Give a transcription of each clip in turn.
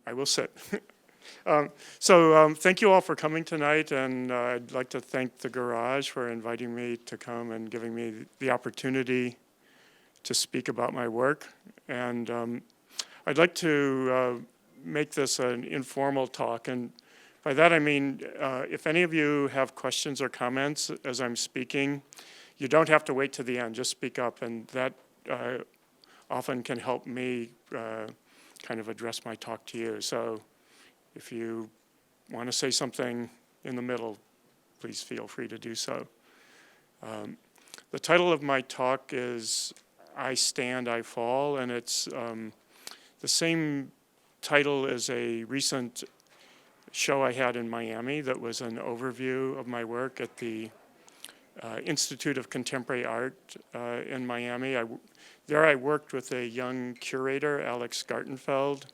I will sit. Thank you all for coming tonight, and I'd like to thank the Garage for inviting me to come and giving me the opportunity to speak about my work. And I'd like to make this an informal talk, and by that I mean if any of you have questions or comments as I'm speaking, you don't have to wait to the end, just speak up, and that often can help me kind of address my talk to you. So if you want to say something in the middle, please feel free to do so. The title of my talk is I Stand, I Fall, and it's the same title as a recent show I had in Miami that was an overview of my work at the Institute of Contemporary Art in Miami. There I worked with a young curator, Alex Gartenfeld,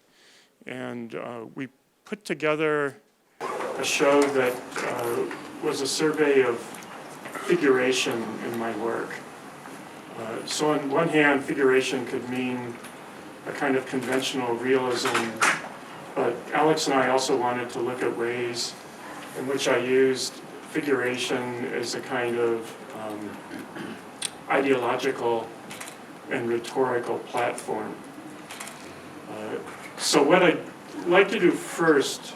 and we put together a show that was a survey of figuration in my work. So on one hand, figuration could mean a kind of conventional realism, but Alex and I also wanted to look at ways in which I used figuration as a kind of ideological and rhetorical platform. So what I'd like to do first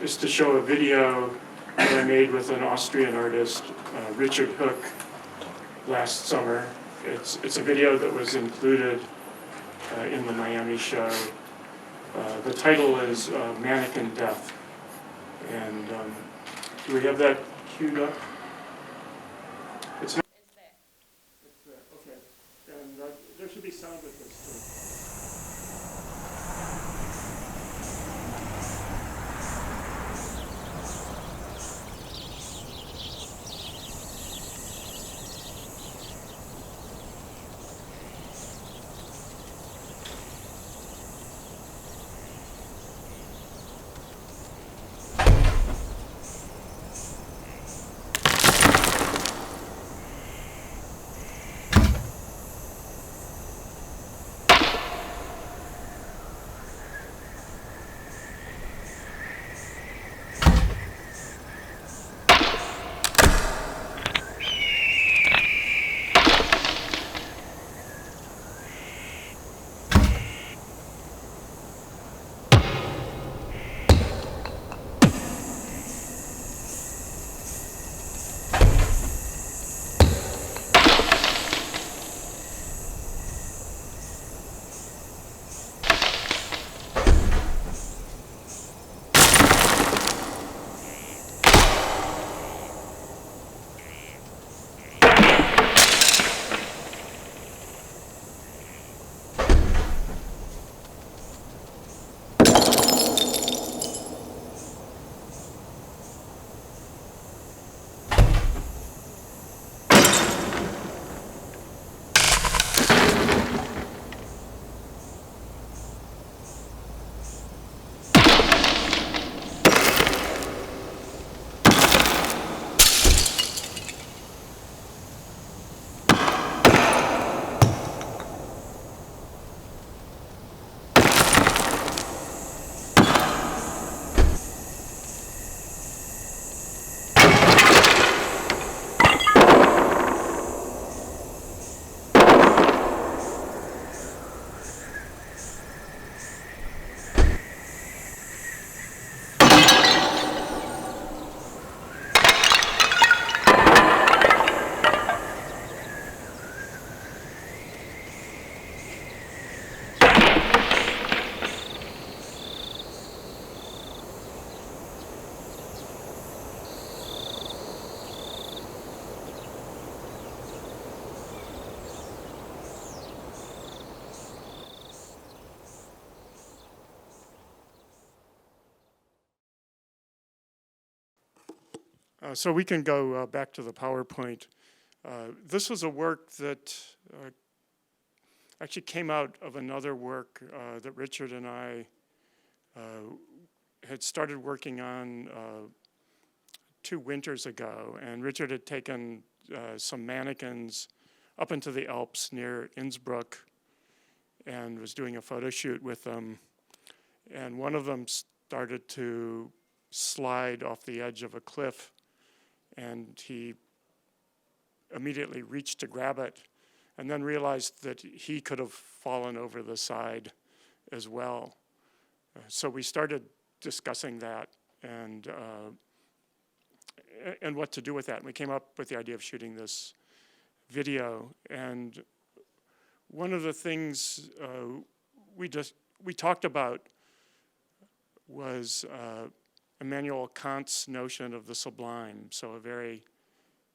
is to show a video that I made with an Austrian artist, Richard Hook, last summer. It's a video that was included in the Miami show. The title is Mannequin Death. And do we have that queued up? It's there. It's there, okay. And there should be sound with this too. So we can go back to the PowerPoint. This was a work that actually came out of another work that Richard and I had started working on 2 winters ago. And Richard had taken some mannequins up into the Alps near Innsbruck and was doing a photo shoot with them. and one of them started to slide off the edge of a cliff, and he immediately reached to grab it, and then realized that he could have fallen over the side as well. So we started discussing that and what to do with that. And we came up with the idea of shooting this video. And one of the things we talked about was Immanuel Kant's notion of the sublime. So a very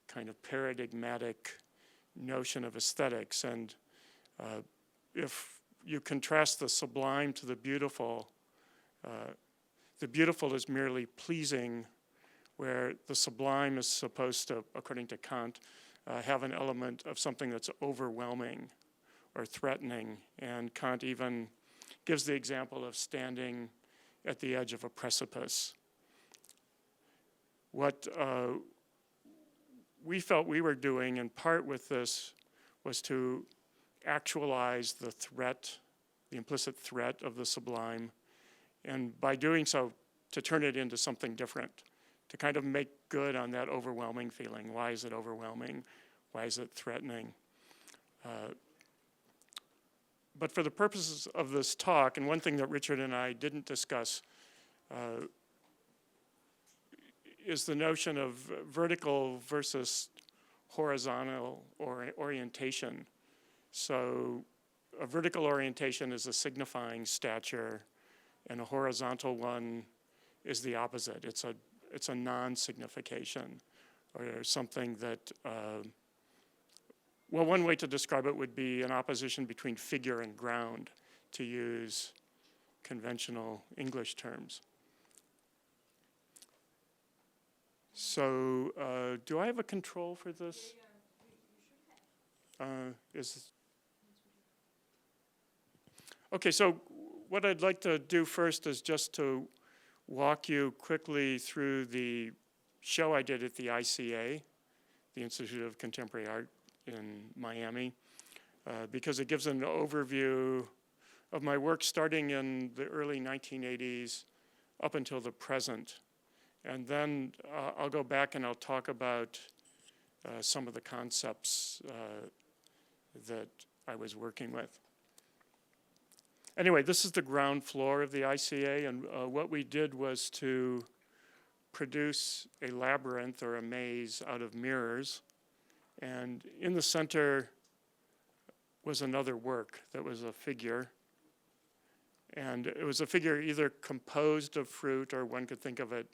kind of paradigmatic notion of aesthetics. And if you contrast the sublime to the beautiful is merely pleasing, where the sublime is supposed to, according to Kant, have an element of something that's overwhelming or threatening. And Kant even gives the example of standing at the edge of a precipice. What we felt we were doing in part with this was to actualize the threat, the implicit threat of the sublime, and by doing so, to turn it into something different, to kind of make good on that overwhelming feeling. Why is it overwhelming? Why is it threatening? But for the purposes of this talk, and one thing that Richard and I didn't discuss is the notion of vertical versus horizontal orientation. So a vertical orientation is a signifying stature, and a horizontal one is the opposite. It's a non-signification, or something that, well, one way to describe it would be an opposition between figure and ground, to use conventional English terms. So, do I have a control for this? Okay, so what I'd like to do first is just to walk you quickly through the show I did at the ICA, the Institute of Contemporary Art in Miami, because it gives an overview of my work starting in the early 1980s up until the present. And then I'll go back and I'll talk about some of the concepts that I was working with. Anyway, this is the ground floor of the ICA, and what we did was to produce a labyrinth or a maze out of mirrors. And in the center was another work that was a figure. And it was a figure either composed of fruit, or one could think of it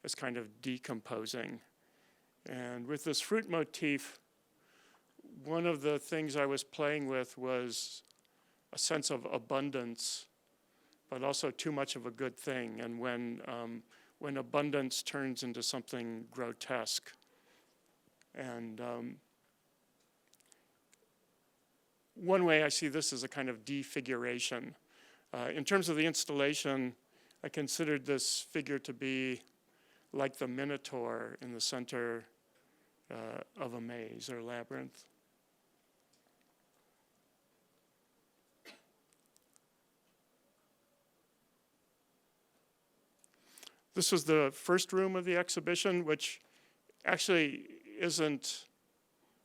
as kind of decomposing. And with this fruit motif, one of the things I was playing with was a sense of abundance, but also too much of a good thing. And when abundance turns into something grotesque. And one way I see this as a kind of defiguration. In terms of the installation, I considered this figure to be like the Minotaur in the center of a maze or labyrinth. This was the first room of the exhibition, which actually isn't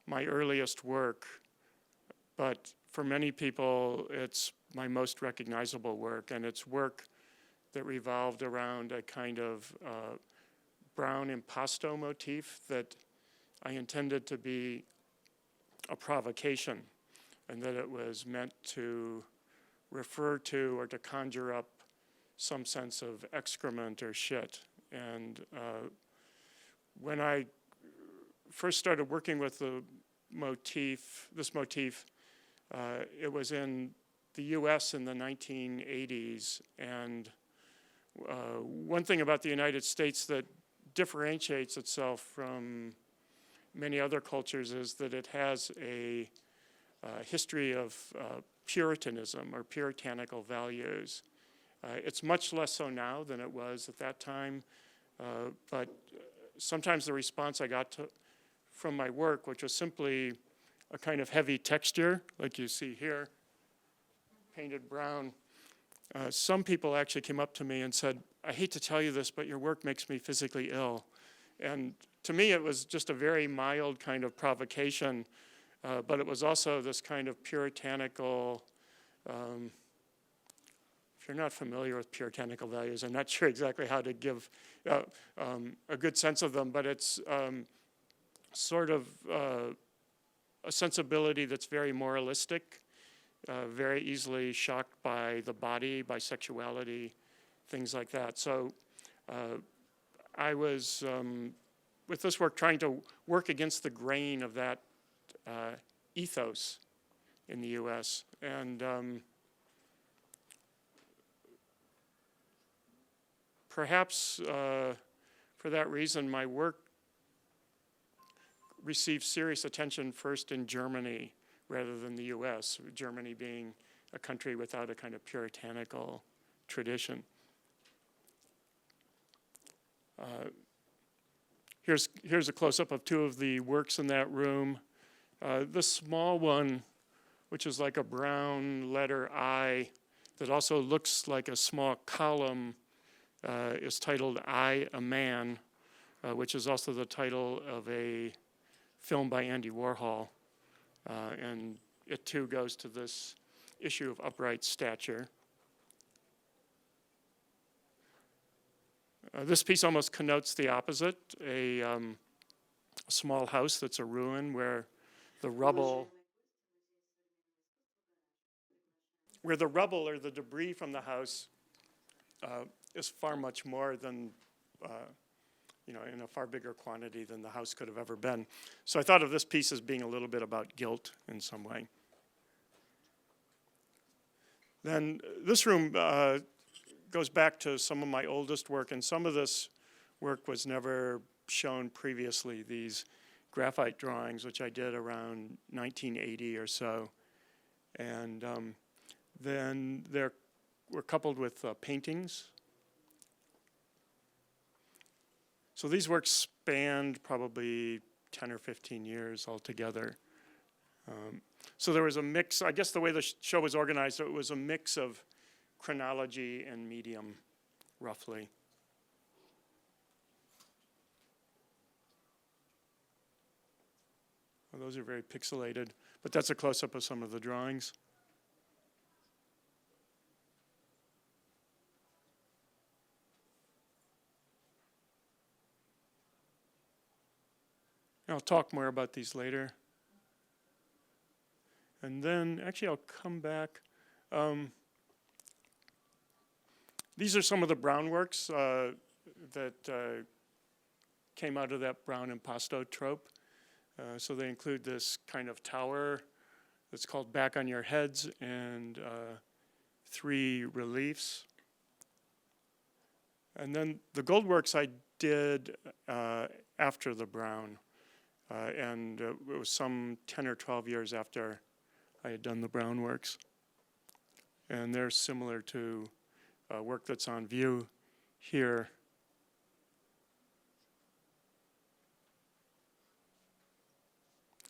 my earliest work, but for many people, it's my most recognizable work, and it's work that revolved around a kind of brown impasto motif that I intended to be a provocation, and that it was meant to refer to or to conjure up some sense of excrement or shit. And when I first started working with this motif, it was in the US in the 1980s. And one thing about the United States that differentiates itself from many other cultures is that it has a history of Puritanism or puritanical values. It's much less so now than it was at that time, but sometimes the response I got from my work, which was simply a kind of heavy texture, like you see here, painted brown, some people actually came up to me and said, I hate to tell you this, but your work makes me physically ill. And to me, it was just a very mild kind of provocation, but it was also this kind of puritanical, if you're not familiar with puritanical values, I'm not sure exactly how to give a good sense of them, but it's sort of a sensibility that's very moralistic, very easily shocked by the body, by sexuality, things like that. So I was, with this work, trying to work against the grain of that ethos in the US. And perhaps for that reason, my work received serious attention first in Germany rather than the US, Germany being a country without a kind of puritanical tradition. Here's a close-up of two of the works in that room. This small one, which is like a brown letter I, that also looks like a small column, is titled I, a Man, which is also the title of a film by Andy Warhol. And it too goes to this issue of upright stature. This piece almost connotes the opposite, a small house that's a ruin where the rubble or the debris from the house is far much more than, in a far bigger quantity than the house could have ever been. So I thought of this piece as being a little bit about guilt in some way. Then this room goes back to some of my oldest work, and some of this work was never shown previously, these graphite drawings, which I did around 1980 or so. And then they were coupled with paintings. So these works spanned probably 10 or 15 years altogether. So there was a mix, I guess the way the show was organized, it was a mix of chronology and medium, roughly. Well, those are very pixelated, but that's a close-up of some of the drawings. I'll talk more about these later. And then, actually, I'll come back. These are some of the Brown works that came out of that Brown impasto trope. So they include this kind of tower that's called Back on Your Heads and 3 reliefs. And then the gold works I did after the Brown. And it was some 10 or 12 years after I had done the Brown works. And they're similar to work that's on view here.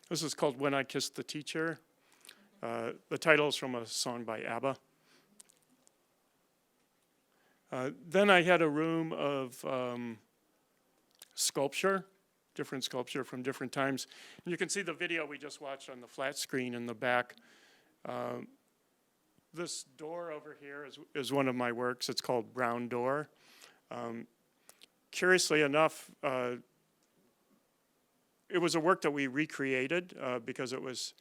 This is called When I Kissed the Teacher. The title is from a song by ABBA. Then I had a room of sculpture, different sculpture from different times. And you can see the video we just watched on the flat screen in the back. This door over here is one of my works. It's called Brown Door. Curiously enough, it was a work that we recreated because it was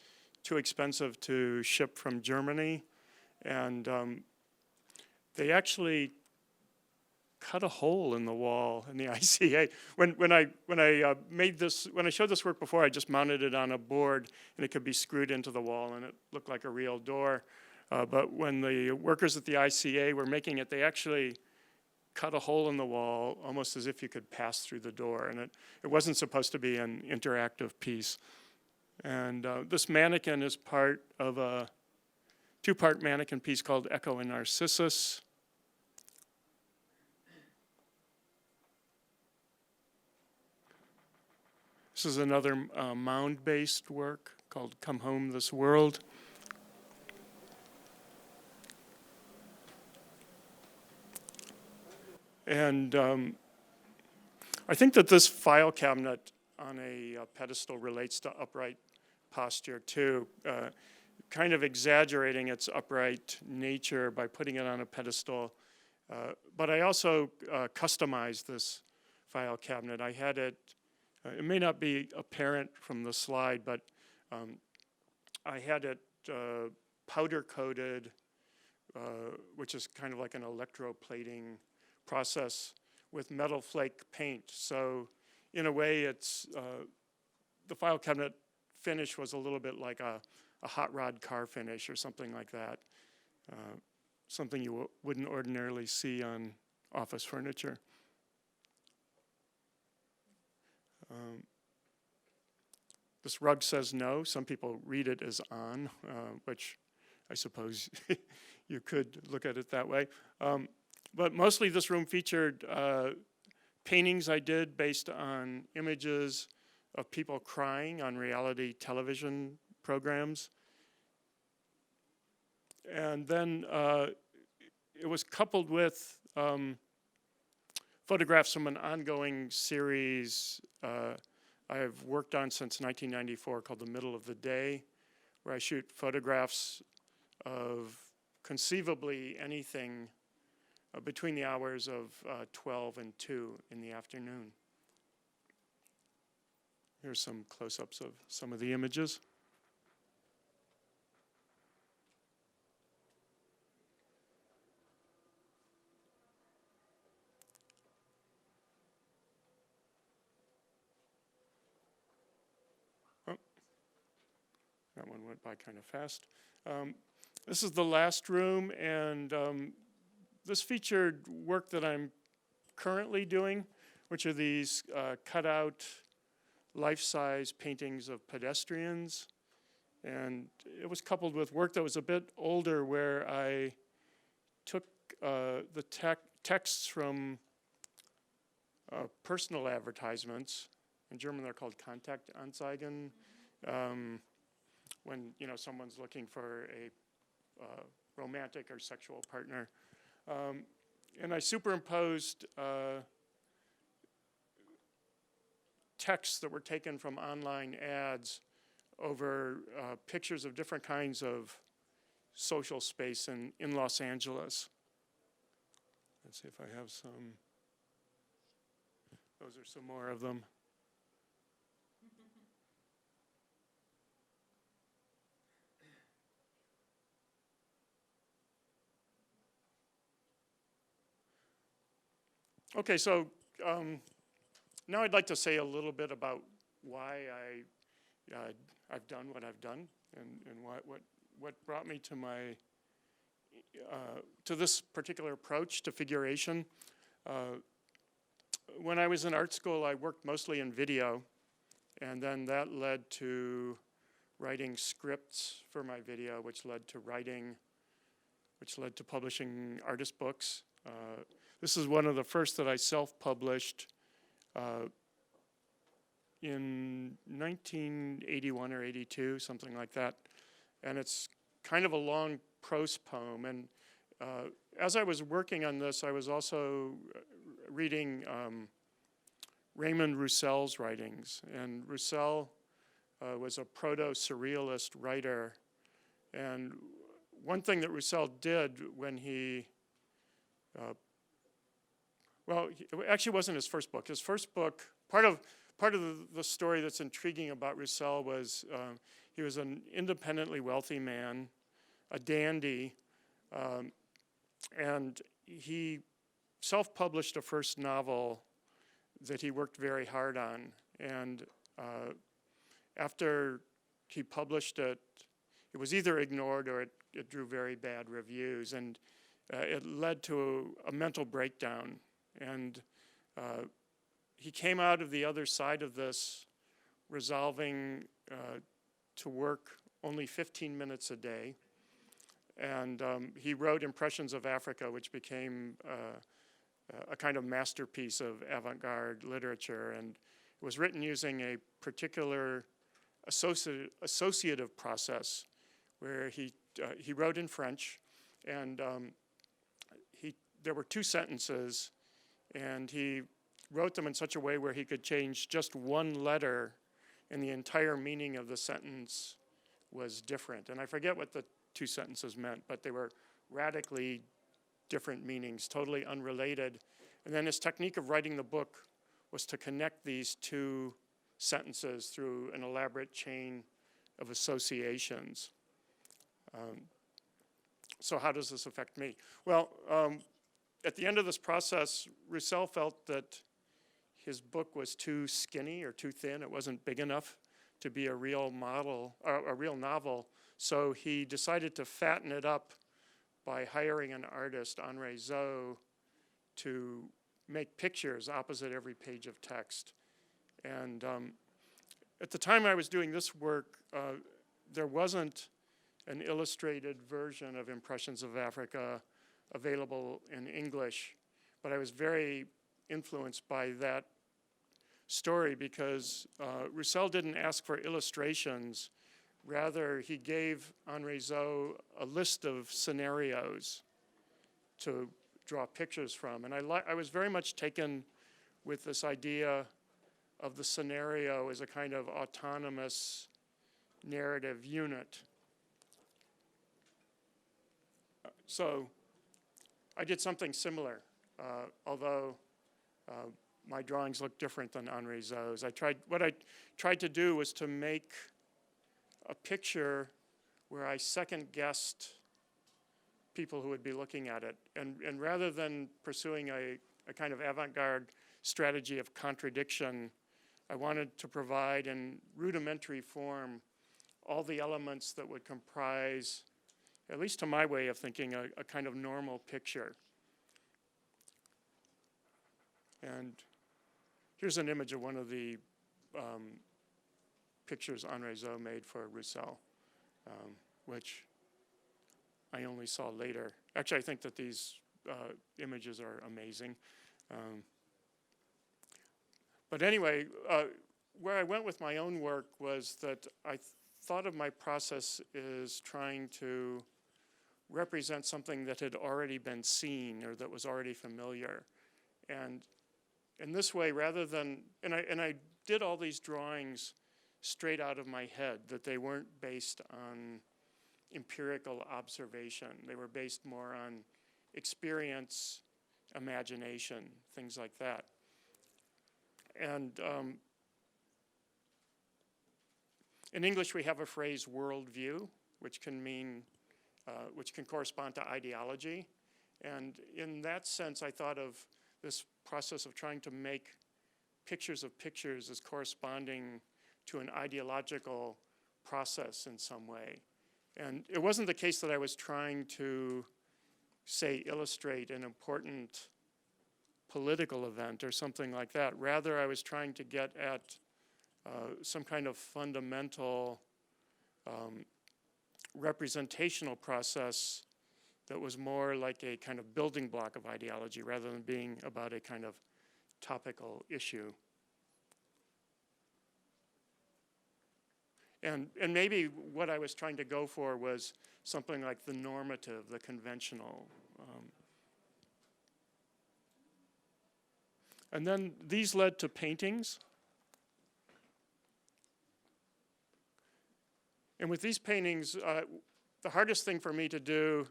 too expensive to ship from Germany. And they actually cut a hole in the wall in the ICA. When I showed this work before, I just mounted it on a board and it could be screwed into the wall and it looked like a real door. But when the workers at the ICA were making it, they actually cut a hole in the wall almost as if you could pass through the door. And it wasn't supposed to be an interactive piece. And this mannequin is part of a 2-part mannequin piece called Echo and Narcissus. This is another mound-based work called Come Home This World. And I think that this file cabinet on a pedestal relates to upright posture too, kind of exaggerating its upright nature by putting it on a pedestal. But I also customized this file cabinet. I had it, it may not be apparent from the slide, but I had it powder coated, which is kind of like an electroplating process with metal flake paint. So in a way, it's the file cabinet finish was a little bit like a hot rod car finish or something like that. Something you wouldn't ordinarily see on office furniture. This rug says no. Some people read it as on, which I suppose you could look at it that way. But mostly this room featured paintings I did based on images of people crying on reality television programs. And then it was coupled with photographs from an ongoing series I have worked on since 1994 called The Middle of the Day, where I shoot photographs of conceivably anything between the hours of 12 and 2 in the afternoon. Here's some close-ups of some of the images. That one went by kind of fast. This is the last room, and this featured work that I'm currently doing, which are these cut-out life-size paintings of pedestrians. And it was coupled with work that was a bit older, where I took the texts from personal advertisements. In German, they're called Kontaktanzeigen. When someone's looking for a romantic or sexual partner. And I superimposed texts that were taken from online ads over pictures of different kinds of social space in Los Angeles. Let's see if I have some. Those are some more of them. Okay, so now I'd like to say a little bit about why I've done what I've done, and what brought me to my to this particular approach to figuration. When I was in art school, I worked mostly in video, and then that led to writing scripts for my video, which led to publishing artist books. This is one of the first that I self-published in 1981 or 82, something like that. And it's kind of a long prose poem. And as I was working on this, I was also reading Raymond Roussel's writings. And Roussel was a proto-surrealist writer. And one thing that Roussel did when he it actually wasn't his first book. His first book, part of the story that's intriguing about Roussel was he was an independently wealthy man, a dandy, and he self-published a first novel that he worked very hard on. And after he published it, it was either ignored or it drew very bad reviews, and it led to a mental breakdown. And he came out of the other side of this resolving to work only 15 minutes a day. And he wrote Impressions of Africa, which became a kind of masterpiece of avant-garde literature. And it was written using a particular associative process where he wrote in French, and there were two sentences And he wrote them in such a way where he could change just one letter and the entire meaning of the sentence was different. And I forget what the two sentences meant, but they were radically different meanings, totally unrelated. And then his technique of writing the book was to connect these two sentences through an elaborate chain of associations. So how does this affect me? Well, at the end of this process, Roussel felt that his book was too skinny or too thin. It wasn't big enough to be a real model, a real novel. So he decided to fatten it up by hiring an artist, Henri Zo, to make pictures opposite every page of text. And at the time I was doing this work, there wasn't an illustrated version of Impressions of Africa available in English, but I was very influenced by that story because Roussel didn't ask for illustrations. Rather, he gave Henri Zo a list of scenarios to draw pictures from. And I was very much taken with this idea of the scenario as a kind of autonomous narrative unit. So I did something similar, although my drawings look different than Henri Zo's. What I tried to do was to make a picture where I second-guessed people who would be looking at it. And rather than pursuing a kind of avant-garde strategy of contradiction, I wanted to provide in rudimentary form all the elements that would comprise, at least to my way of thinking, a kind of normal picture. And here's an image of one of the pictures Henri Zo made for Roussel, which I only saw later. Actually, I think that these images are amazing. But anyway, where I went with my own work was that I thought of my process as trying to represent something that had already been seen or that was already familiar. And in this way, rather than, and I did all these drawings straight out of my head, that they weren't based on empirical observation. They were based more on experience, imagination, things like that. And in English, we have a phrase, worldview, which can mean, which can correspond to ideology. And in that sense, I thought of this process of trying to make pictures of pictures as corresponding to an ideological process in some way. And it wasn't the case that I was trying to, say, illustrate an important political event or something like that. Rather, I was trying to get at some kind of fundamental representational process that was more like a kind of building block of ideology rather than being about a kind of topical issue. And maybe what I was trying to go for was something like the normative, the conventional. And then these led to paintings. And with these paintings, the hardest thing for me to do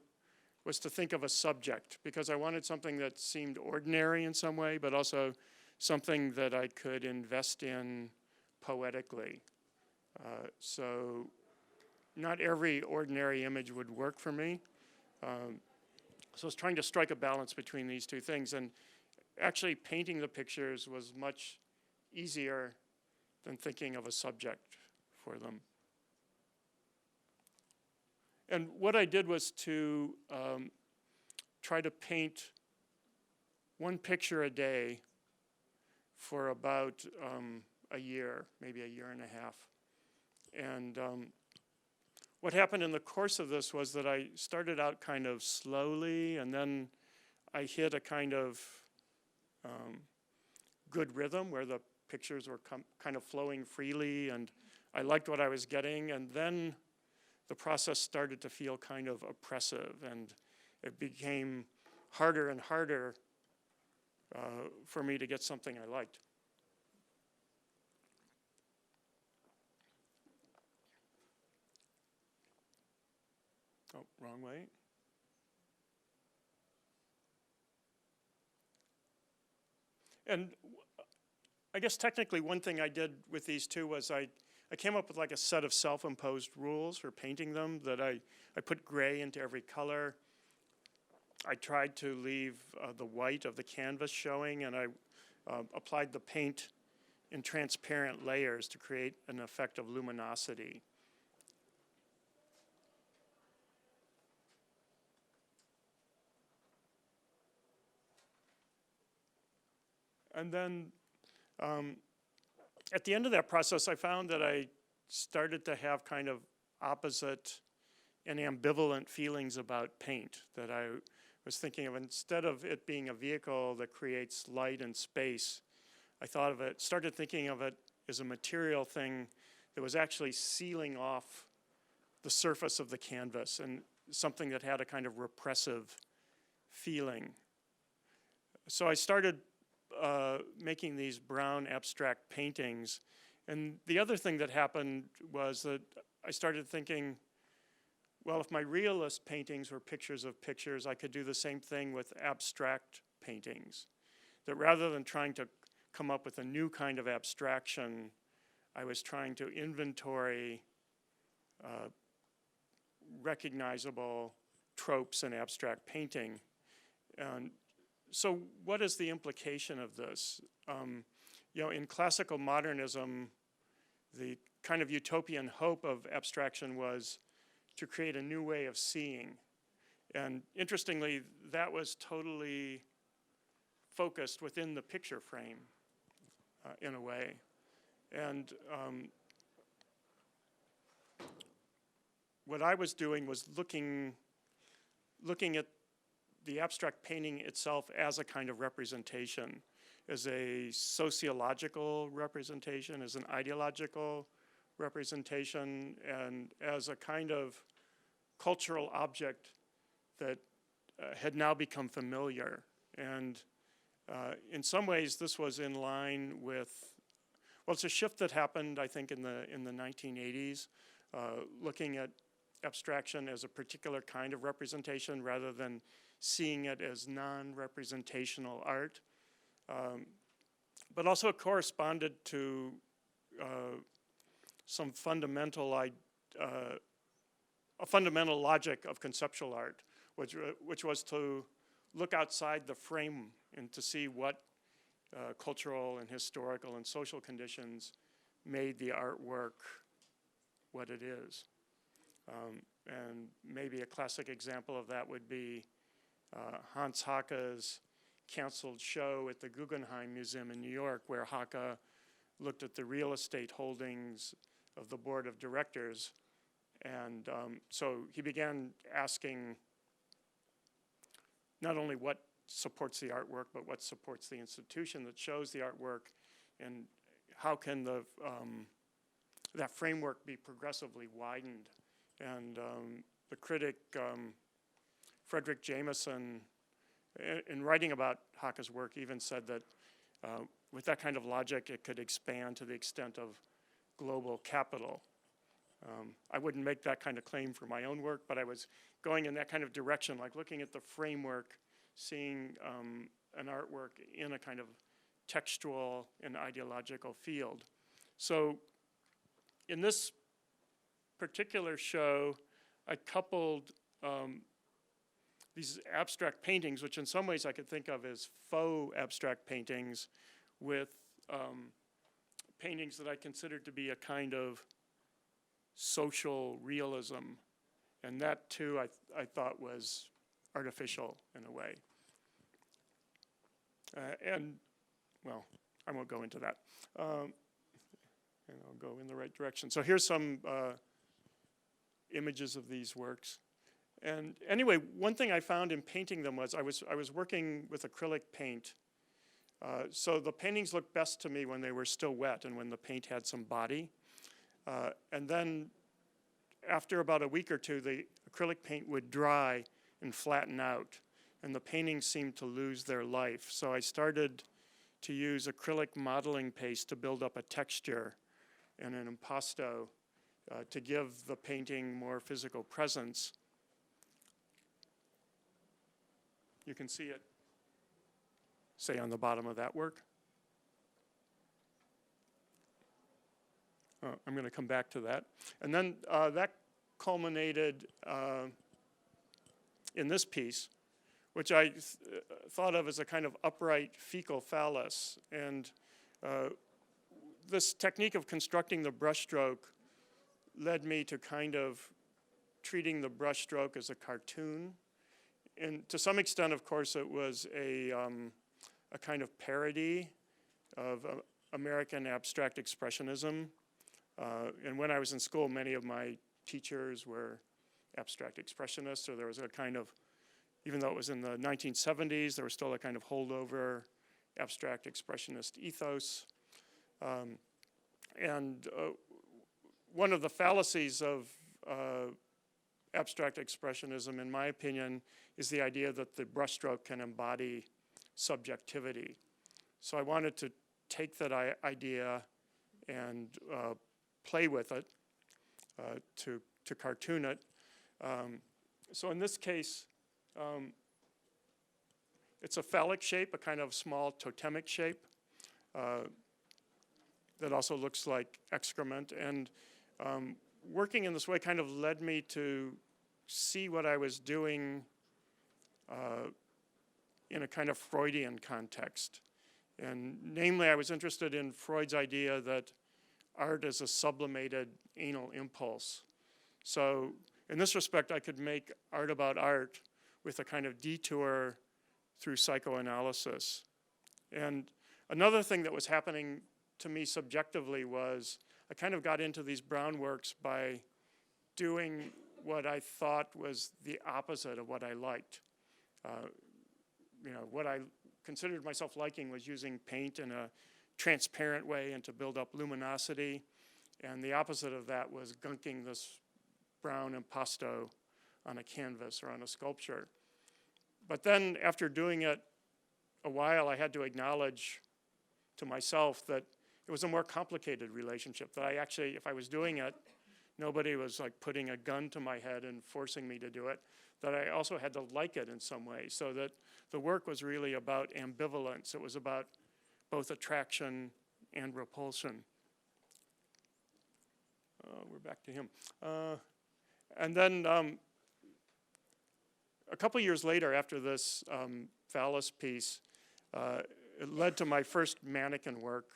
was to think of a subject, because I wanted something that seemed ordinary in some way, but also something that I could invest in poetically. So not every ordinary image would work for me. So I was trying to strike a balance between these two things. And actually painting the pictures was much easier than thinking of a subject for them. And what I did was to try to paint one picture a day for about a year, maybe a year and a half. And what happened in the course of this was that I started out kind of slowly, and then I hit a kind of good rhythm where the pictures were kind of flowing freely, and I liked what I was getting. And then the process started to feel kind of oppressive, and it became harder and harder for me to get something I liked. Oh, wrong way. And I guess technically one thing I did with these two was I came up with like a set of self-imposed rules for painting them that I put gray into every color. I tried to leave the white of the canvas showing, and I applied the paint in transparent layers to create an effect of luminosity. And then at the end of that process, I found that I started to have kind of opposite and ambivalent feelings about paint, that I was thinking of, instead of it being a vehicle that creates light and space, I started thinking of it as a material thing that was actually sealing off the surface of the canvas, and something that had a kind of repressive feeling. So I started making these brown abstract paintings. And the other thing that happened was that I started thinking, well, if my realist paintings were pictures of pictures, I could do the same thing with abstract paintings. That rather than trying to come up with a new kind of abstraction, I was trying to inventory recognizable tropes in abstract painting. And so what is the implication of this? In classical modernism, the kind of utopian hope of abstraction was to create a new way of seeing. And interestingly, that was totally focused within the picture frame in a way. And what I was doing was looking at the abstract painting itself as a kind of representation, as a sociological representation, as an ideological representation, and as a kind of cultural object that had now become familiar. And in some ways, this was in line with, well, it's a shift that happened, I think, in the 1980s, looking at abstraction as a particular kind of representation rather than seeing it as non-representational art. But also it corresponded to some fundamental logic of conceptual art, which was to look outside the frame and to see what cultural and historical and social conditions made the artwork what it is. And maybe a classic example of that would be Hans Hake's canceled show at the Guggenheim Museum in New York, where Hake looked at the real estate holdings of the board of directors. And so he began asking not only what supports the artwork, but what supports the institution that shows the artwork, and how can that framework be progressively widened. And the critic Frederick Jameson, in writing about Hake's work, even said that with that kind of logic, it could expand to the extent of global capital. I wouldn't make that kind of claim for my own work, but I was going in that kind of direction, like looking at the framework, seeing an artwork in a kind of textual and ideological field. So in this particular show, I coupled these abstract paintings, which in some ways I could think of as faux abstract paintings, with paintings that I considered to be a kind of social realism. And that too I thought was artificial in a way. And well, I won't go into that. And I'll go in the right direction. So here's some images of these works. And anyway, one thing I found in painting them was I was working with acrylic paint. So the paintings looked best to me when they were still wet and when the paint had some body. And then after about a week or two, the acrylic paint would dry and flatten out. and the paintings seemed to lose their life. So I started to use acrylic modeling paste to build up a texture and an impasto to give the painting more physical presence. You can see it, say, on the bottom of that work. I'm going to come back to that. And then that culminated in this piece, which I thought of as a kind of upright fecal phallus. And this technique of constructing the brushstroke led me to kind of treating the brushstroke as a cartoon. And to some extent, of course, it was a kind of parody of American abstract expressionism. And when I was in school, many of my teachers were abstract expressionists, or there was a kind of, even though it was in the 1970s, there was still a kind of holdover abstract expressionist ethos. And one of the fallacies of abstract expressionism, in my opinion, is the idea that the brushstroke can embody subjectivity. So I wanted to take that idea and play with it, to cartoon it. So in this case, it's a phallic shape, a kind of small totemic shape that also looks like excrement. And working in this way kind of led me to see what I was doing in a kind of Freudian context. And namely, I was interested in Freud's idea that art is a sublimated anal impulse. So in this respect, I could make art about art with a kind of detour through psychoanalysis. And another thing that was happening to me subjectively was I kind of got into these Brown works by doing what I thought was the opposite of what I liked. What I considered myself liking was using paint in a transparent way and to build up luminosity. And the opposite of that was gunking this brown impasto on a canvas or on a sculpture. But then after doing it a while, I had to acknowledge to myself that it was a more complicated relationship, that I actually, if I was doing it, nobody was like putting a gun to my head and forcing me to do it, that I also had to like it in some way, so that the work was really about ambivalence. It was about both attraction and repulsion. We're back to him. And then a couple years later, after this phallus piece, it led to my first mannequin work,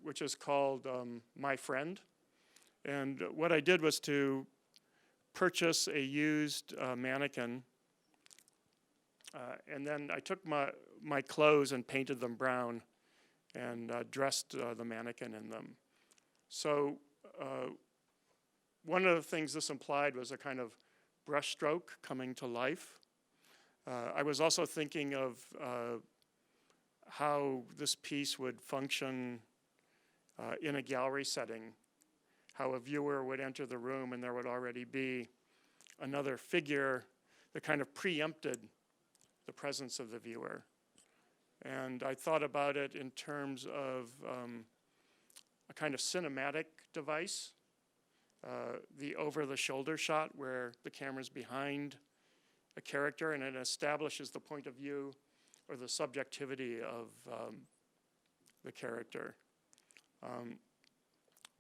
which is called My Friend. And what I did was to purchase a used mannequin, and then I took my clothes and painted them brown and dressed the mannequin in them. So one of the things this implied was a kind of brushstroke coming to life. I was also thinking of how this piece would function in a gallery setting, how a viewer would enter the room and there would already be another figure that kind of preempted the presence of the viewer. And I thought about it in terms of a kind of cinematic device, the over-the-shoulder shot where the camera's behind a character and it establishes the point of view or the subjectivity of the character.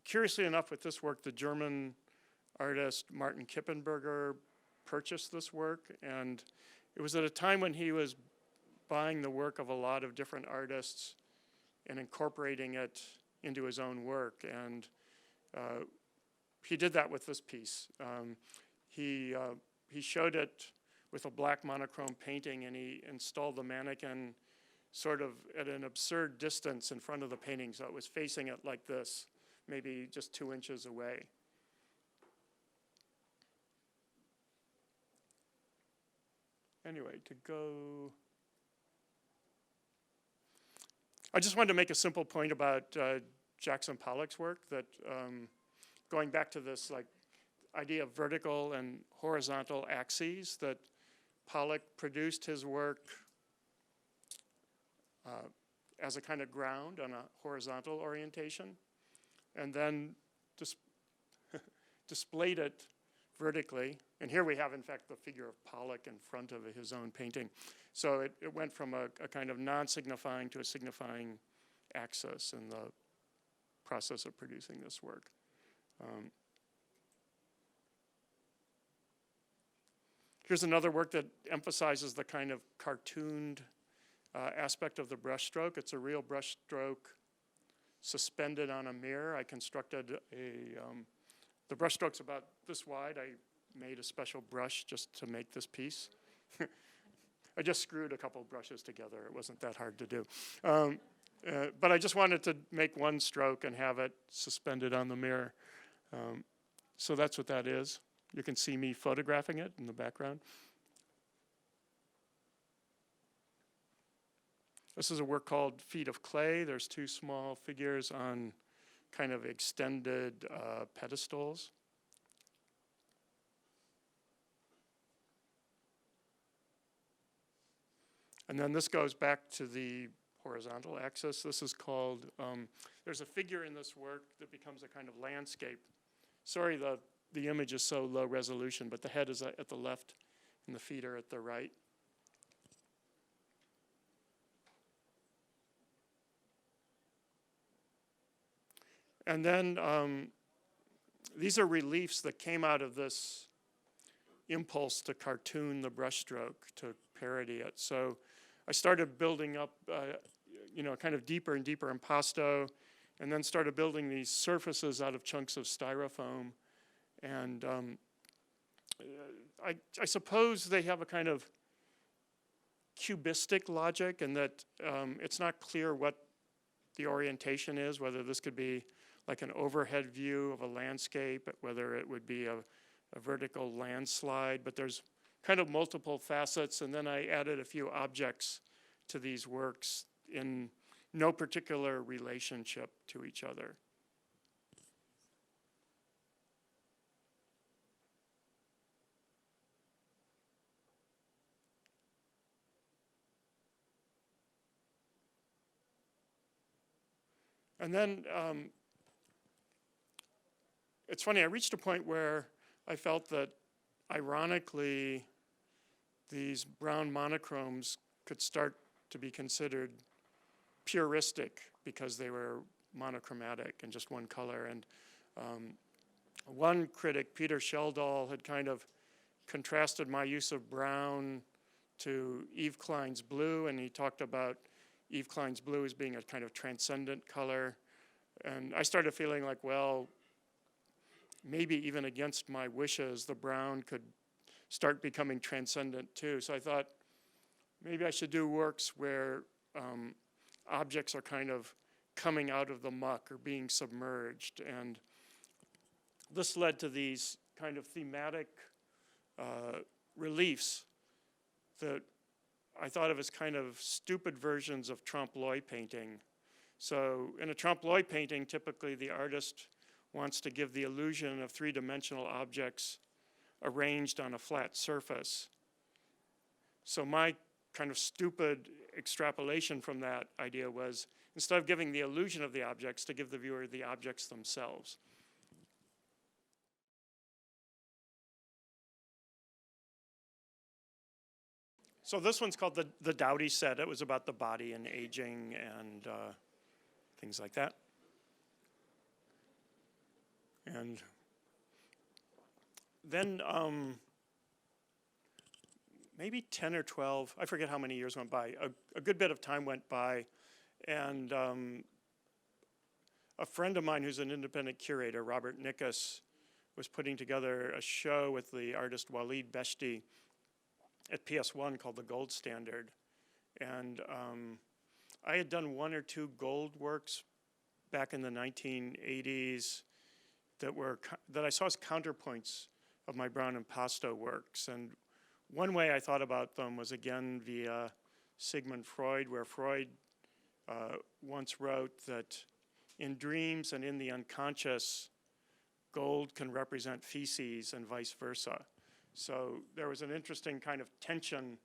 Curiously enough, with this work, the German artist Martin Kippenberger purchased this work, and it was at a time when he was buying the work of a lot of different artists and incorporating it into his own work. And he did that with this piece. He showed it with a black monochrome painting, and he installed the mannequin sort of at an absurd distance in front of the painting, so it was facing it like this, maybe just 2 inches away. Anyway, I just wanted to make a simple point about Jackson Pollock's work, that going back to this like idea of vertical and horizontal axes, that Pollock produced his work as a kind of ground on a horizontal orientation, and then displayed it vertically. And here we have, in fact, the figure of Pollock in front of his own painting. So it went from a kind of non-signifying to a signifying axis in the process of producing this work. Here's another work that emphasizes the kind of cartooned aspect of the brushstroke. It's a real brushstroke suspended on a mirror. I constructed the brushstroke's about this wide. I made a special brush just to make this piece. I just screwed a couple brushes together. It wasn't that hard to do. But I just wanted to make one stroke and have it suspended on the mirror. So that's what that is. You can see me photographing it in the background. This is a work called Feet of Clay. There's two small figures on kind of extended pedestals. And then this goes back to the horizontal axis. This is called, there's a figure in this work that becomes a kind of landscape. Sorry, the image is so low resolution, but the head is at the left and the feet are at the right. And then these are reliefs that came out of this impulse to cartoon the brushstroke, to parody it. So I started building up, kind of deeper and deeper impasto, and then started building these surfaces out of chunks of styrofoam. And I suppose they have a kind of cubistic logic in that it's not clear what the orientation is, whether this could be like an overhead view of a landscape, whether it would be a vertical landslide, but there's kind of multiple facets, and then I added a few objects to these works in no particular relationship to each other. And then it's funny, I reached a point where I felt that, ironically, these brown monochromes could start to be considered puristic because they were monochromatic and just one color. And one critic, Peter Sheldall, had kind of contrasted my use of brown to Yves Klein's blue, and he talked about Yves Klein's blue as being a kind of transcendent color. And I started feeling like, well, maybe even against my wishes, the brown could start becoming transcendent too. So I thought maybe I should do works where objects are kind of coming out of the muck or being submerged. And this led to these kind of thematic reliefs that I thought of as kind of stupid versions of trompe-l'oeil painting. So in a trompe-l'oeil painting, typically the artist wants to give the illusion of three-dimensional objects arranged on a flat surface. So my kind of stupid extrapolation from that idea was, instead of giving the illusion of the objects, to give the viewer the objects themselves. So this one's called the Dowdy set. It was about the body and aging and things like that. And then maybe 10 or 12, I forget how many years went by, a good bit of time went by, and a friend of mine who's an independent curator, Robert Nickus, was putting together a show with the artist Walid Beshti at PS1 called The Gold Standard. And I had done one or two gold works back in the 1980s that I saw as counterpoints of my brown impasto works. And one way I thought about them was again via Sigmund Freud, where Freud once wrote that in dreams and in the unconscious, gold can represent feces and vice versa. So there was an interesting kind of tension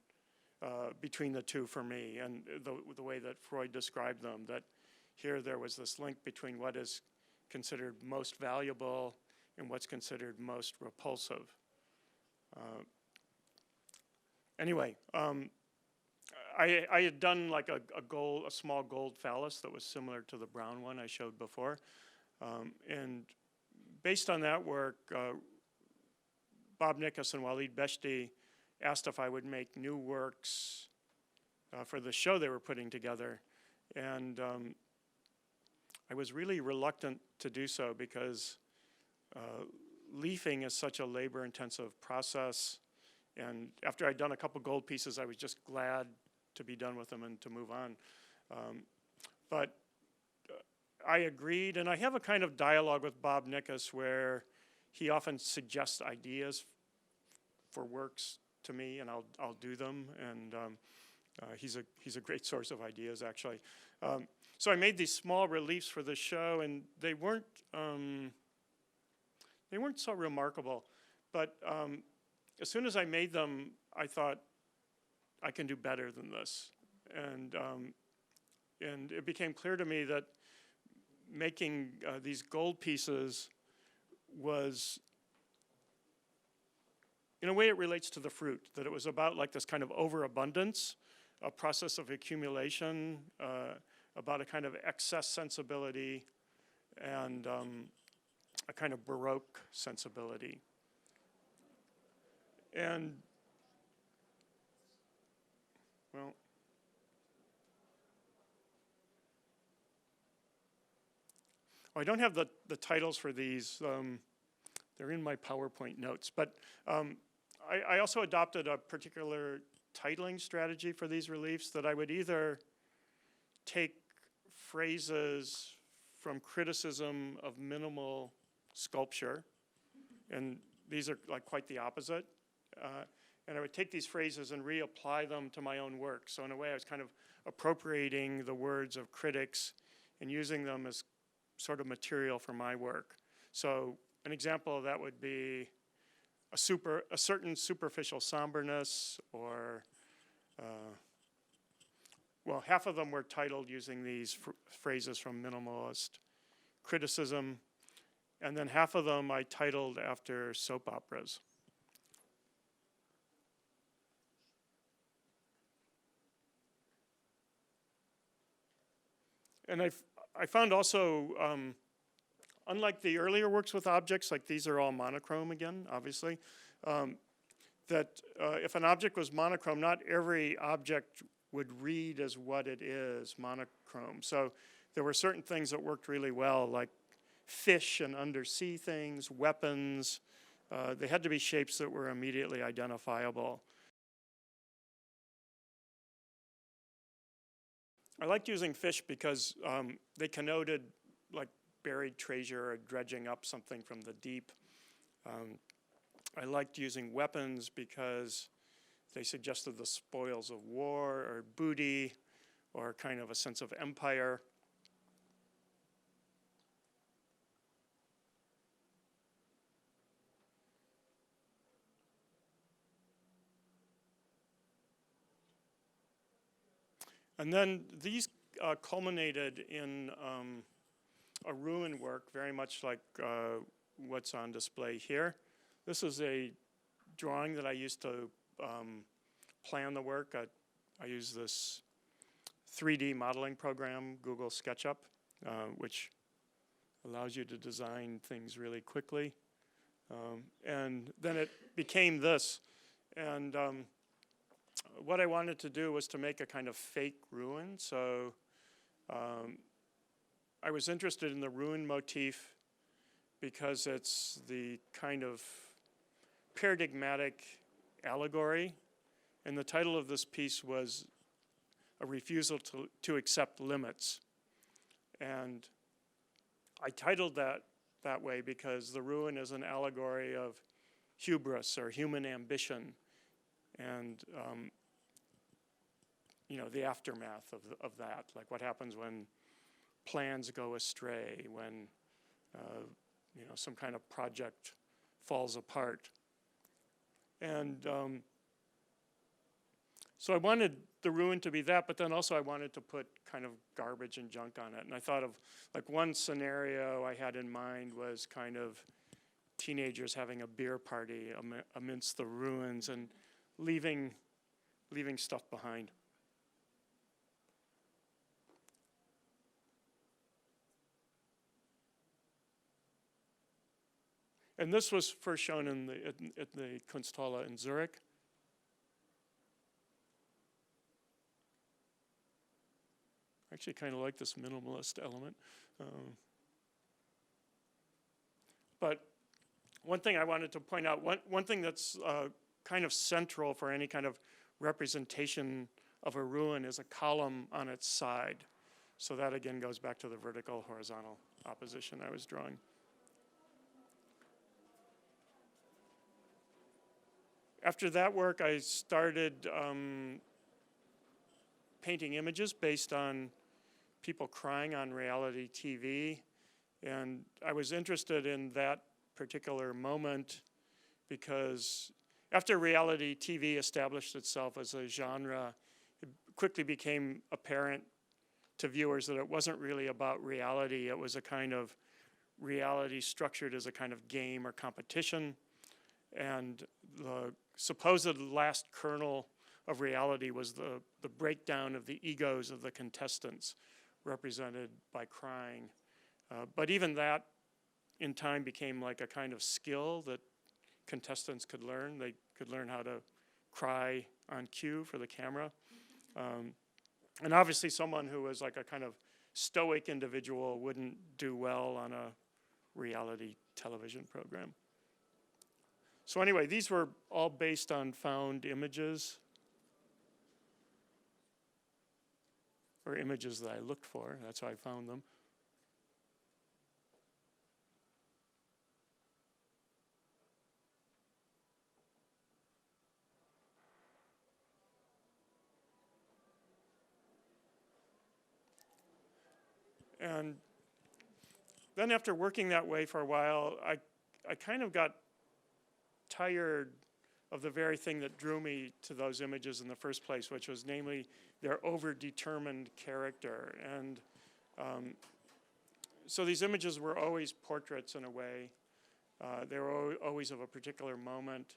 between the two for me, and the way that Freud described them, that here there was this link between what is considered most valuable and what's considered most repulsive. Anyway, I had done like a small gold phallus that was similar to the brown one I showed before. And based on that work, Bob Nickus and Walid Beshti asked if I would make new works for the show they were putting together. And I was really reluctant to do so because leafing is such a labor-intensive process. And after I'd done a couple gold pieces, I was just glad to be done with them and to move on. But I agreed, and I have a kind of dialogue with Bob Nickus where he often suggests ideas for works to me, and I'll do them. And he's a great source of ideas, actually. So I made these small reliefs for the show, and they weren't so remarkable. But as soon as I made them, I thought I can do better than this, and it became clear to me that making these gold pieces was, in a way, it relates to the fruit, that it was about like this kind of overabundance, a process of accumulation, about a kind of excess sensibility, and a kind of Baroque sensibility. And, well, I don't have the titles for these. They're in my PowerPoint notes. But I also adopted a particular titling strategy for these reliefs, that I would either take phrases from criticism of minimal sculpture, and these are like quite the opposite. And I would take these phrases and reapply them to my own work. So in a way, I was kind of appropriating the words of critics and using them as sort of material for my work. So an example of that would be a certain superficial somberness, or, well, half of them were titled using these phrases from minimalist criticism, and then half of them I titled after soap operas. And I found also, unlike the earlier works with objects, like these are all monochrome again, obviously, that if an object was monochrome, not every object would read as what it is, monochrome. So there were certain things that worked really well, like fish and undersea things, weapons. They had to be shapes that were immediately identifiable. I liked using fish because they connoted like buried treasure or dredging up something from the deep. I liked using weapons because they suggested the spoils of war or booty or kind of a sense of empire. And then these culminated in a ruin work, very much like what's on display here. This is a drawing that I used to plan the work. I use this 3D modeling program, Google SketchUp, which allows you to design things really quickly. And then it became this. And what I wanted to do was to make a kind of fake ruin. So I was interested in the ruin motif because it's the kind of paradigmatic allegory. And the title of this piece was A Refusal to Accept Limits. And I titled that way because the ruin is an allegory of hubris or human ambition, and the aftermath of that, like what happens when plans go astray, when some kind of project falls apart. And so I wanted the ruin to be that, but then also I wanted to put kind of garbage and junk on it. And I thought of, like, one scenario I had in mind was kind of teenagers having a beer party amidst the ruins and leaving stuff behind. And this was first shown at the Kunsthalle in Zurich. I actually kind of like this minimalist element. But one thing I wanted to point out, one thing that's kind of central for any kind of representation of a ruin is a column on its side. So that again goes back to the vertical horizontal opposition I was drawing. After that work, I started painting images based on people crying on reality TV. And I was interested in that particular moment because after reality TV established itself as a genre, it quickly became apparent to viewers that it wasn't really about reality. It was a kind of reality structured as a kind of game or competition. And the supposed last kernel of reality was the breakdown of the egos of the contestants, represented by crying. But even that, in time, became like a kind of skill that contestants could learn. They could learn how to cry on cue for the camera. And obviously someone who was like a kind of stoic individual wouldn't do well on a reality television program. So anyway, these were all based on found images, or images that I looked for. That's how I found them. And then after working that way for a while, I kind of got tired of the very thing that drew me to those images in the first place, which was namely their overdetermined character. And so these images were always portraits in a way. They were always of a particular moment.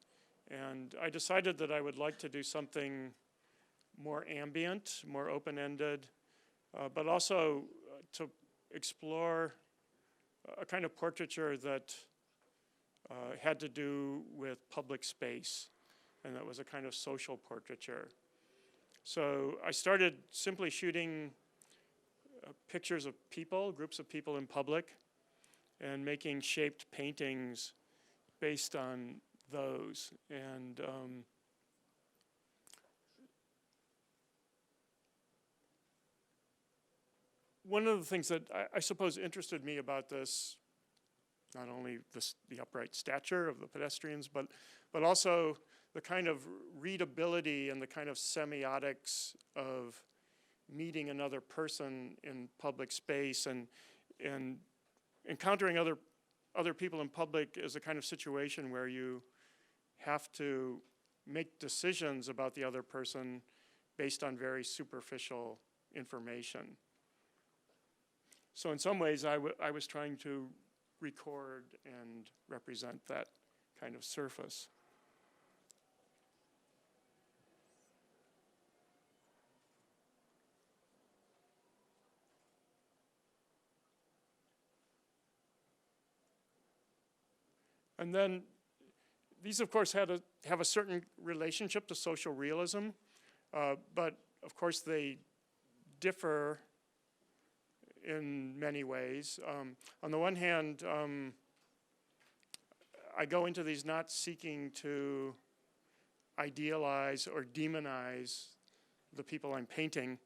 And I decided that I would like to do something more ambient, more open-ended, but also to explore a kind of portraiture that had to do with public space, and that was a kind of social portraiture. So I started simply shooting pictures of people, groups of people in public, and making shaped paintings based on those. And one of the things that I suppose interested me about this, not only the upright stature of the pedestrians, but also the kind of readability and the kind of semiotics of meeting another person in public space and encountering other people in public is a kind of situation where you have to make decisions about the other person based on very superficial information. So in some ways, I was trying to record and represent that kind of surface. And then these, of course, have a certain relationship to social realism, but of course they differ in many ways. On the one hand, I go into these not seeking to idealize or demonize the people I'm painting.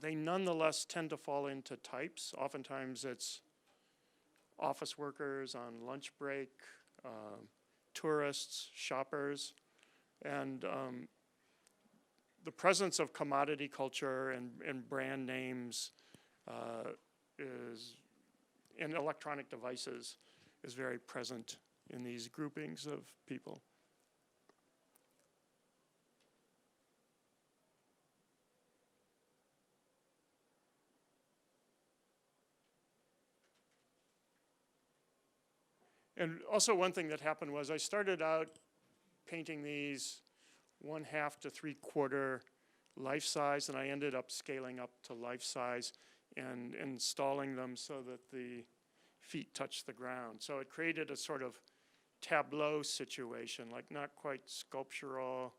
They nonetheless tend to fall into types. Oftentimes it's office workers on lunch break, tourists, shoppers, and the presence of commodity culture and brand names is in electronic devices is very present in these groupings of people. And also one thing that happened was I started out painting these 1/2 to 3/4 life size, and I ended up scaling up to life size and installing them so that the feet touch the ground. So it created a sort of tableau situation, like not quite sculptural,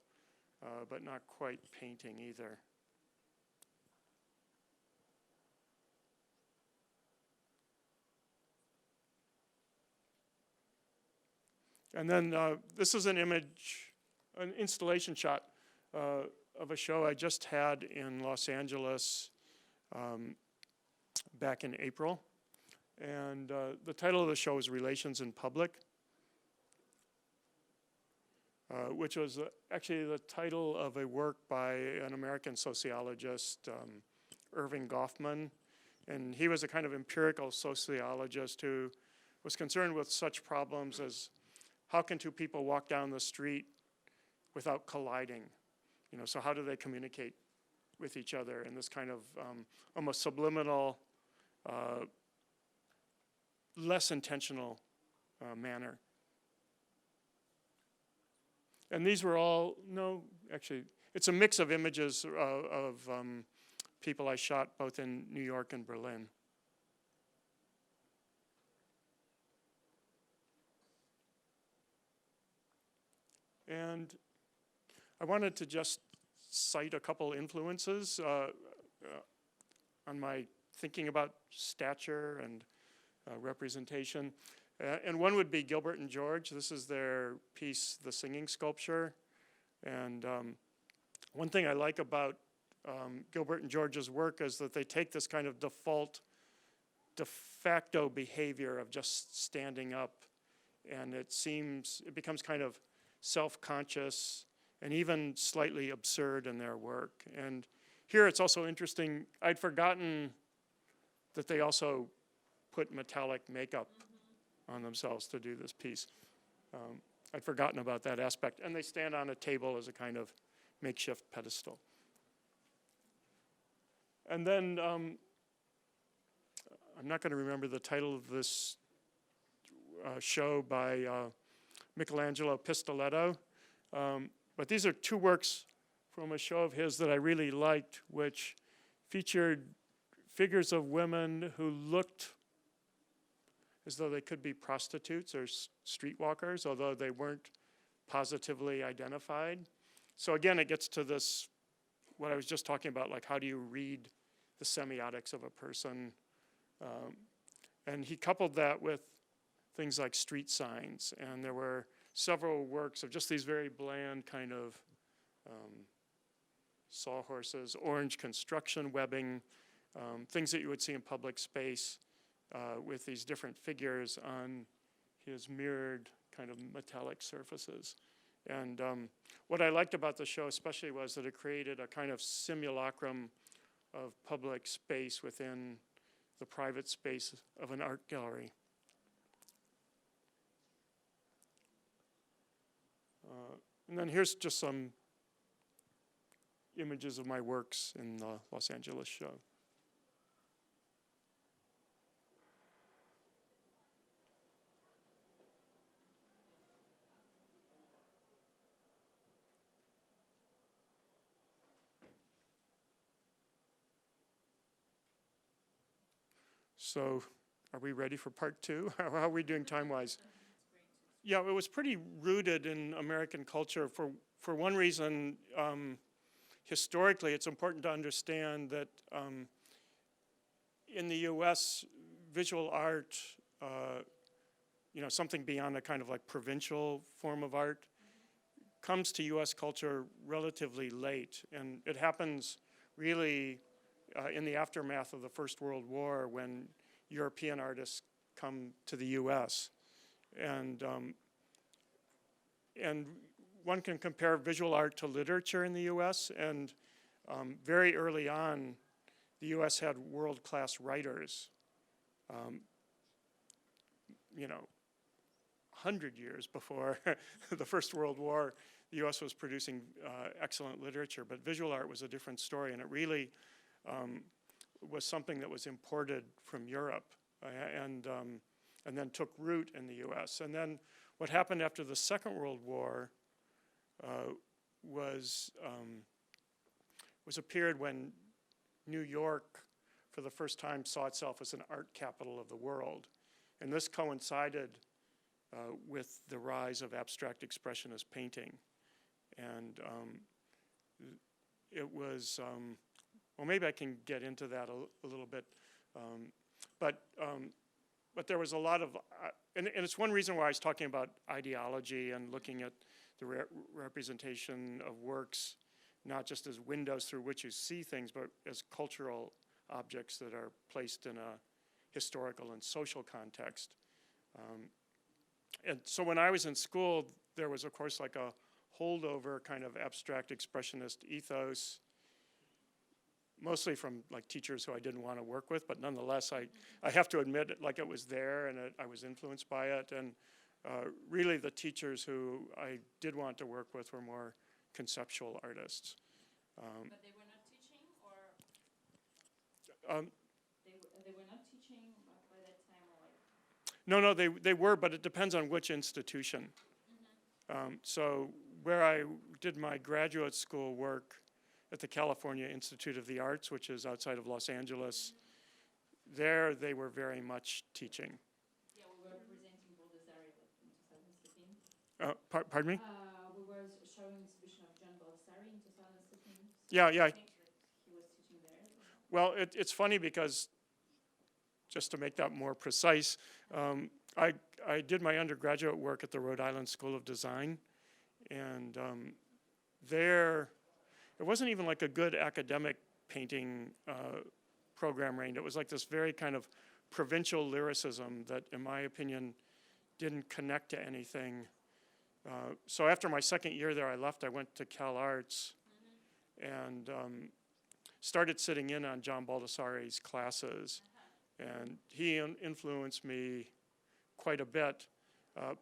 but not quite painting either. And then this is an image, an installation shot of a show I just had in Los Angeles back in April. And the title of the show is Relations in Public, which was actually the title of a work by an American sociologist, Irving Goffman. And he was a kind of empirical sociologist who was concerned with such problems as how can two people walk down the street without colliding? You know, so how do they communicate with each other in this kind of almost subliminal, less intentional manner? And these were all, no, actually, it's a mix of images of people I shot both in New York and Berlin. And I wanted to just cite a couple influences on my thinking about stature and representation. And one would be Gilbert and George. This is their piece, The Singing Sculpture. And one thing I like about Gilbert and George's work is that they take this kind of default, de facto behavior of just standing up, and it becomes kind of self-conscious and even slightly absurd in their work. And here it's also interesting, I'd forgotten that they also put metallic makeup on themselves to do this piece. I'd forgotten about that aspect. And they stand on a table as a kind of makeshift pedestal. And then, I'm not going to remember the title of this show by Michelangelo Pistoletto. But these are two works from a show of his that I really liked, which featured figures of women who looked as though they could be prostitutes or streetwalkers, although they weren't positively identified. So again, it gets to this, what I was just talking about, like how do you read the semiotics of a person? And he coupled that with things like street signs, and there were several works of just these very bland kind of sawhorses, orange construction webbing, things that you would see in public space with these different figures on his mirrored kind of metallic surfaces. And what I liked about the show especially was that it created a kind of simulacrum of public space within the private space of an art gallery. And then here's just some images of my works in the Los Angeles show. So are we ready for part two? How are we doing time-wise? Yeah, it was pretty rooted in American culture. For one reason, historically, it's important to understand that in the U.S., visual art, something beyond a kind of like provincial form of art, comes to U.S. culture relatively late. And it happens really in the aftermath of the First World War when European artists come to the U.S. And one can compare visual art to literature in the U.S. And very early on, the U.S. had world-class writers. 100 years before the First World War, the U.S. was producing excellent literature, but visual art was a different story, and it really was something that was imported from Europe and then took root in the U.S. And then what happened after the Second World War was a period when New York, for the first time, saw itself as an art capital of the world. And this coincided with the rise of abstract expressionist painting. And it was, well, maybe I can get into that a little bit. But there was a lot of, and it's one reason why I was talking about ideology and looking at the representation of works, not just as windows through which you see things, but as cultural objects that are placed in a historical and social context. And so when I was in school, there was, of course, like a holdover kind of abstract expressionist ethos, mostly from like teachers who I didn't want to work with, but nonetheless, I have to admit it, like it was there and I was influenced by it. And really the teachers who I did want to work with were more conceptual artists. But they were not teaching, or they were not teaching by that time, or like? No, they were, but it depends on which institution. Mm-hmm. So where I did my graduate school work at the California Institute of the Arts, which is outside of Los Angeles, there they were very much teaching. Yeah, we were representing Baldessari in 2013. Pardon me? We were showing an exhibition of John Baldessari in 2013. So Yeah. I think that he was teaching there. Well, it's funny because, just to make that more precise, I did my undergraduate work at the Rhode Island School of Design, and there, it wasn't even like a good academic painting program range. It was like this very kind of provincial lyricism that, in my opinion, didn't connect to anything. So after my second year there, I left. I went to Cal Arts and started sitting in on John Baldessari's classes. And he influenced me quite a bit.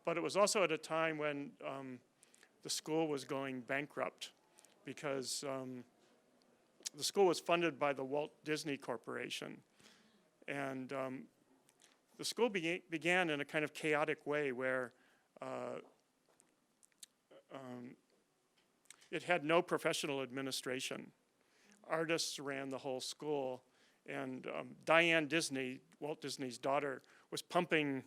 But it was also at a time when the school was going bankrupt, because the school was funded by the Walt Disney Corporation. And the school began in a kind of chaotic way where it had no professional administration. Artists ran the whole school. And Diane Disney, Walt Disney's daughter, was pumping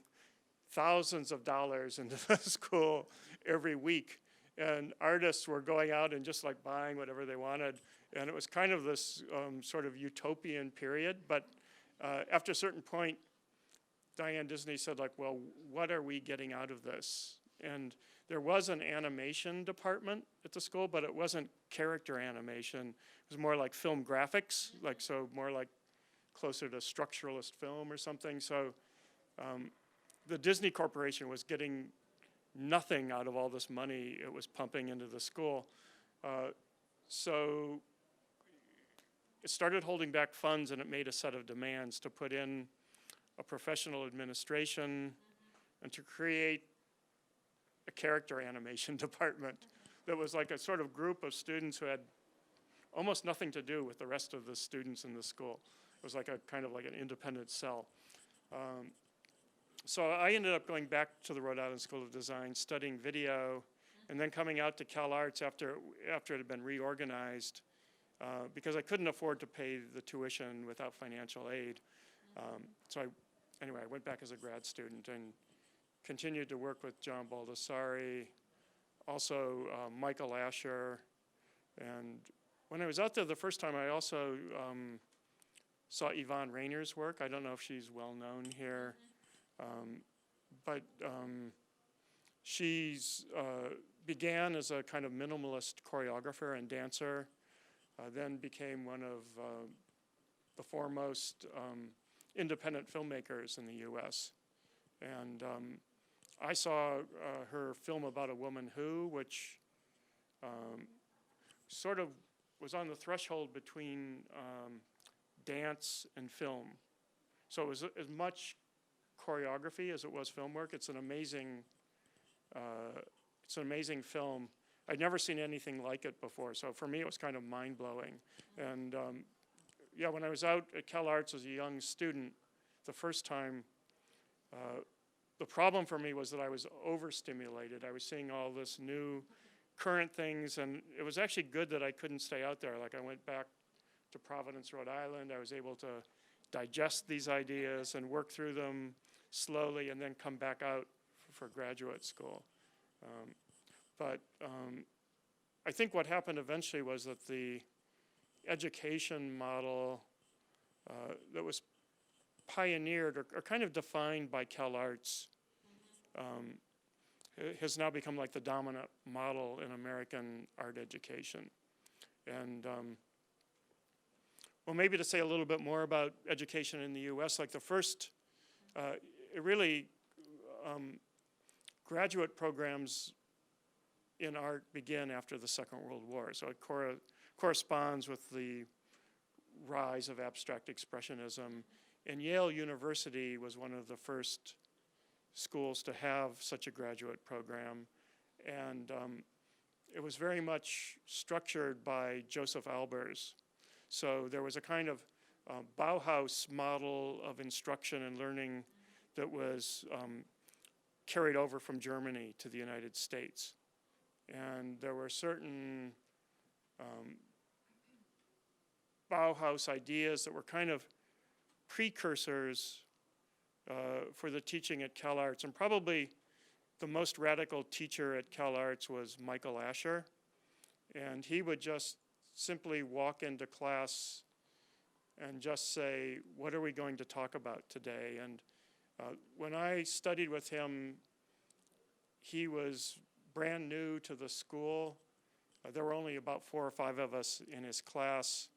thousands of dollars into the school every week. And artists were going out and just like buying whatever they wanted. And it was kind of this sort of utopian period. But after a certain point, Diane Disney said, like, well, what are we getting out of this? And there was an animation department at the school, but it wasn't character animation. It was more like film graphics, like so more like closer to structuralist film or something. So the Disney Corporation was getting nothing out of all this money it was pumping into the school. So it started holding back funds, and it made a set of demands to put in a professional administration and to create a character animation department that was like a sort of group of students who had almost nothing to do with the rest of the students in the school. It was like a kind of like an independent cell. So I ended up going back to the Rhode Island School of Design, studying video, and then coming out to Cal Arts after it had been reorganized, because I couldn't afford to pay the tuition without financial aid. So I went back as a grad student and continued to work with John Baldessari, also Michael Asher. And when I was out there the first time, I also saw Yvonne Rainer's work. I don't know if she's well known here, but she's began as a kind of minimalist choreographer and dancer, then became one of the foremost independent filmmakers in the U.S. And I saw her film About a Woman Who, which sort of was on the threshold between dance and film. So it was as much choreography as it was film work. It's an amazing It's an amazing film. I'd never seen anything like it before, so for me it was kind of mind-blowing. And yeah, when I was out at CalArts as a young student, the first time, the problem for me was that I was overstimulated. I was seeing all this new current things, and it was actually good that I couldn't stay out there. Like I went back to Providence, Rhode Island. I was able to digest these ideas and work through them slowly and then come back out for graduate school. But I think what happened eventually was that the education model that was pioneered or kind of defined by CalArts has now become like the dominant model in American art education. And well, maybe to say a little bit more about education in the US, like the first, it really, graduate programs in art begin after the Second World War. So it corresponds with the rise of abstract expressionism. And Yale University was one of the first schools to have such a graduate program. And it was very much structured by Joseph Albers. So there was a kind of Bauhaus model of instruction and learning that was carried over from Germany to the United States. And there were certain Bauhaus ideas that were kind of precursors for the teaching at CalArts. And probably the most radical teacher at CalArts was Michael Asher. And he would just simply walk into class and just say, what are we going to talk about today? And when I studied with him, he was brand new to the school. There were only about 4 or 5 of us in his class.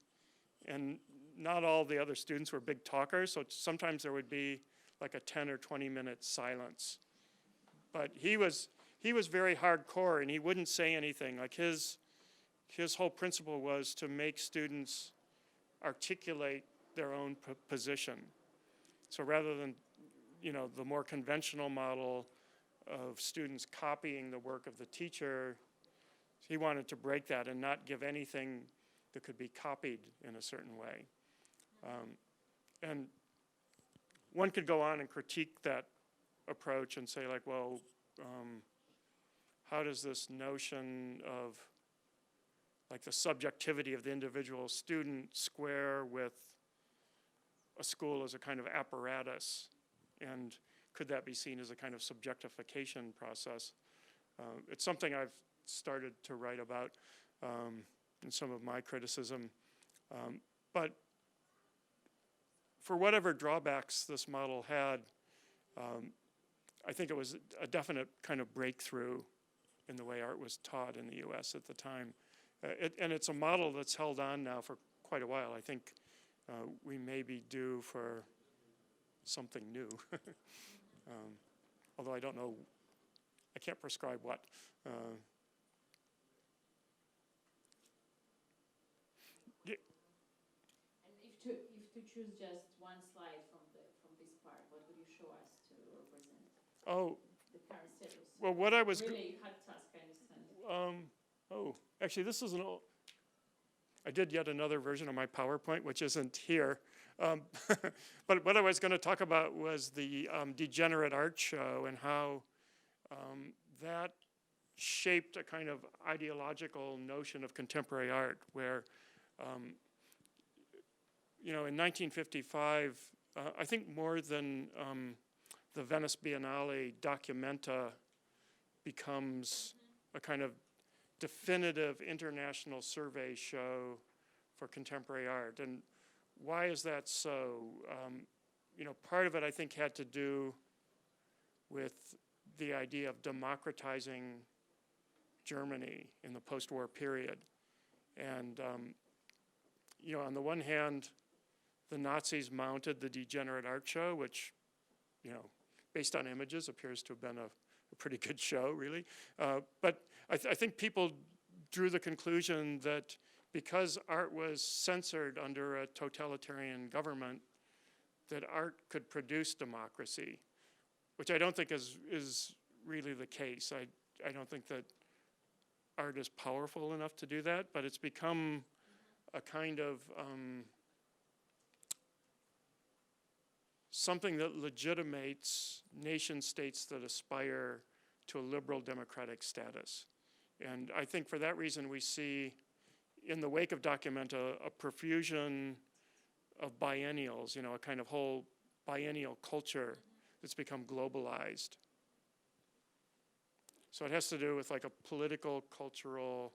And not all the other students were big talkers, so sometimes there would be like a 10 or 20 minute silence. But he was very hardcore, and he wouldn't say anything. Like his whole principle was to make students articulate their own position. So rather than, the more conventional model of students copying the work of the teacher, he wanted to break that and not give anything that could be copied in a certain way. And one could go on and critique that approach and say, like, well, how does this notion of like the subjectivity of the individual student square with a school as a kind of apparatus? And could that be seen as a kind of subjectification process? It's something I've started to write about in some of my criticism. But for whatever drawbacks this model had, I think it was a definite kind of breakthrough in the way art was taught in the US at the time. And it's a model that's held on now for quite a while. I think we may be due for something new. Although I don't know, I can't prescribe what. Yeah. And if to choose just one slide from this part, what would you show us to represent the current status? Well, what I was really hard task, I understand. Actually, this is I did yet another version of my PowerPoint, which isn't here. But what I was going to talk about was the degenerate art show and how that shaped a kind of ideological notion of contemporary art where, in 1955, I think more than the Venice Biennale, Documenta becomes a kind of definitive international survey show for contemporary art. And why is that so? Part of it I think had to do with the idea of democratizing Germany in the post-war period. And, on the one hand, the Nazis mounted the Degenerate Art Show, which, based on images appears to have been a pretty good show, really. But I think people drew the conclusion that because art was censored under a totalitarian government, that art could produce democracy, which I don't think is really the case. I don't think that art is powerful enough to do that, but it's become a kind of something that legitimates nation states that aspire to a liberal democratic status. And I think for that reason we see in the wake of Documenta a profusion of biennials, a kind of whole biennial culture that's become globalized. So it has to do with like a political, cultural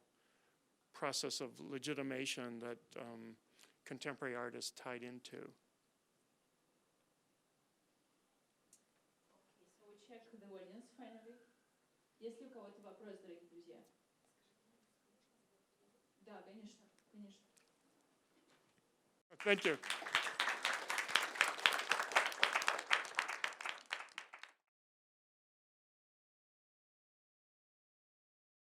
process of legitimation that contemporary art is tied into. Okay, so we check the audience finally. Есть ли у кого-то вопрос, дорогие друзья? Да, конечно, конечно. Thank you.